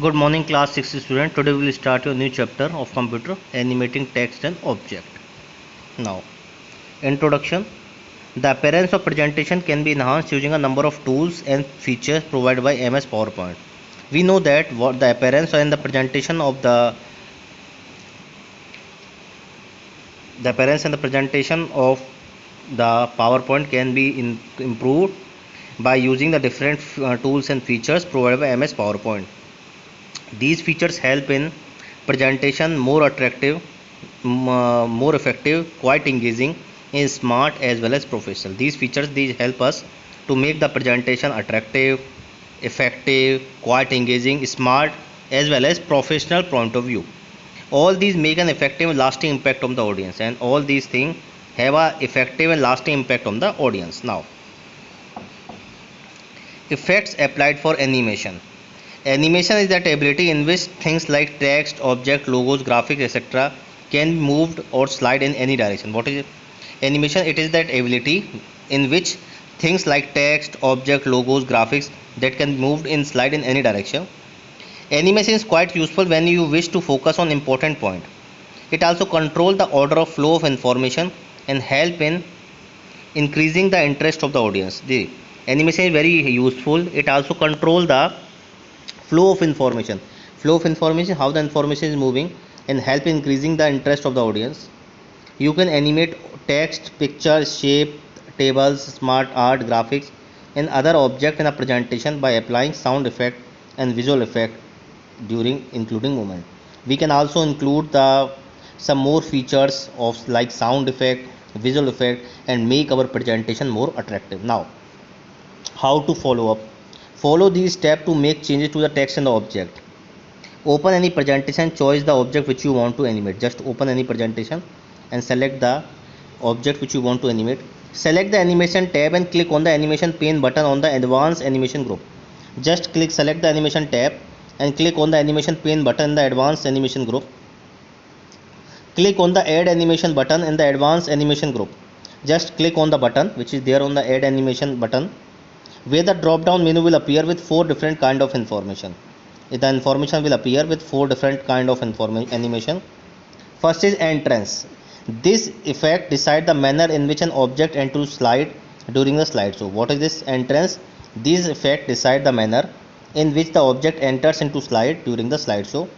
Good morning, class 6 student. Today we will start your new chapter of computer, animating text and object. Now, introduction. The appearance of presentation can be enhanced using a number of tools and features provided by MS PowerPoint. We know that what the appearance and the presentation of the PowerPoint can be improved by using the different tools and features provided by MS PowerPoint. These features help in presentation more attractive, more effective, quite engaging, and smart as well as professional. These help us to make the presentation attractive, effective, quite engaging, smart as well as professional point of view. All these make an effective and lasting impact on the audience, and all these things have a effective and lasting impact on the audience. Now, effects applied for animation. Animation is that ability in which things like text, object, logos, graphics, etc. can be moved or slide in any direction. What is animation? It is that ability in which things like text, object, logos, graphics that can be moved and slide in any direction. Animation is quite useful when you wish to focus on important point. It also controls the order of flow of information and help in increasing the interest of the audience. The animation is very useful. It also controls the flow of information, how the information is moving, and help in increasing the interest of the audience. You can animate text, pictures, shape, tables, smart art, graphics, and other objects in a presentation by applying sound effect and visual effect during including movement. We can also include some more features of like sound effect, visual effect, and make our presentation more attractive. Now, how to follow up? Follow these steps to make changes to the text and the object. Open any presentation, choose the object which you want to animate. Just open any presentation and select the object which you want to animate. Select the animation tab and click on the animation pane button on the advanced animation group. Just select the animation tab and click on the animation pane button in the advanced animation group. Click on the add animation button in the advanced animation group. Just click on the button which is there on the add animation button, where the drop down menu will appear with 4 different kind of information. The information will appear with 4 different kind of animation. First is entrance. This effect decide the manner in which an object enters slide during the slideshow. What is this entrance? This effect decide the manner in which the object enters into slide during the slideshow.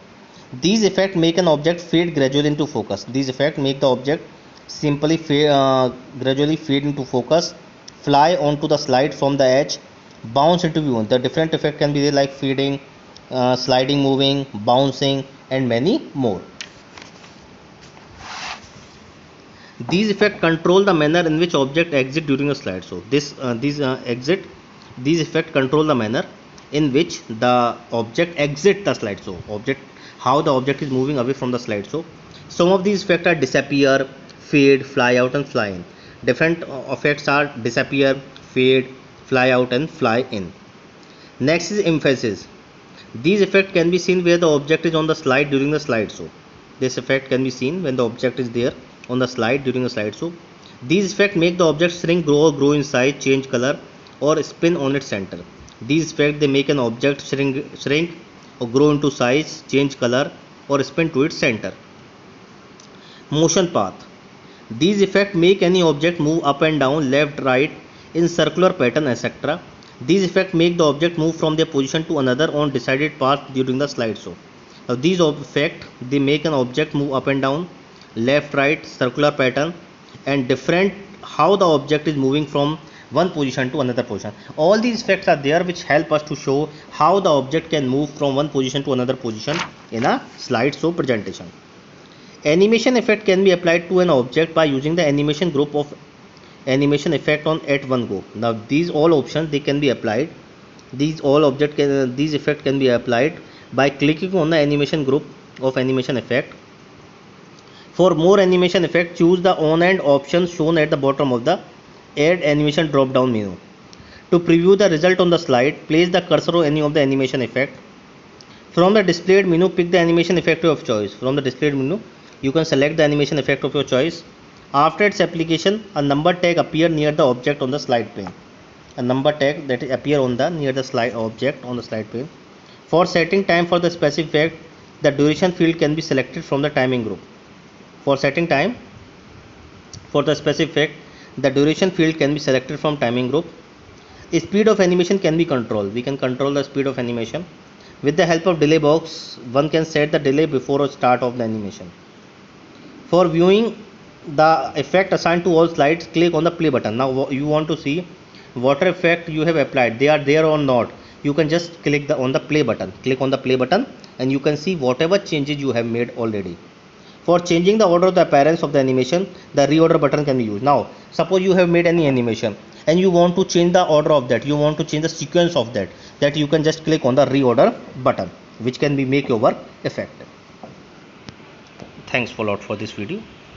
These effects make an object fade gradually into focus. These effects make the object simply gradually fade into focus, fly onto the slide from the edge, bounce into view. The different effect can be there like fading, sliding, moving, bouncing, and many more. These effects control the manner in which object exit during a slideshow. These effects control the manner in which the object exit the slideshow. How the object is moving away from the slideshow. Some of these effects are disappear, fade, fly out, and fly in. Different effects are disappear, fade, fly out, and fly in. Next is emphasis. These effects can be seen where the object is on the slide during the slideshow. This effect can be seen when the object is there on the slide during the slideshow. These effects make the object shrink, grow in size, change color, or spin on its center. These effects they make an object shrink or grow into size, change color, or spin to its center. Motion path. These effects make any object move up and down, left, right, in circular pattern, etc. These effects make the object move from their position to another on decided path during the slideshow. Now, these effects they make an object move up and down, left, right, circular pattern, and different how the object is moving from one position to another position. All these effects are there which help us to show how the object can move from one position to another position in a slideshow presentation. Animation effect can be applied to an object by using the animation group of animation effect on at one go. Now these all options they can be applied. These effect can be applied by clicking on the animation group of animation effect. For more animation effect, choose the on and option shown at the bottom of the add animation drop down menu. To preview the result on the slide, place the cursor on any of the animation effect. From the displayed menu, pick the animation effect of choice. From the displayed menu, you can select the animation effect of your choice. After its application, a number tag appear near the object on the slide pane. A number tag that appear on the near the slide object on the slide pane. For setting time for the specific effect, the duration field can be selected from the timing group. For setting time for the specific effect, the duration field can be selected from timing group. Speed of animation can be controlled. We can control the speed of animation. With the help of delay box, one can set the delay before a start of the animation. For viewing the effect assigned to all slides, click on the play button. Now you want to see what effect you have applied, they are there or not. You can just click on the play button. Click on the play button and you can see whatever changes you have made already. For changing the order of the appearance of the animation, the reorder button can be used. Now suppose you have made any animation and you want to change the order of that, you want to change the sequence of that you can just click on the reorder button, which can be make your work effective. Thanks a lot for this video.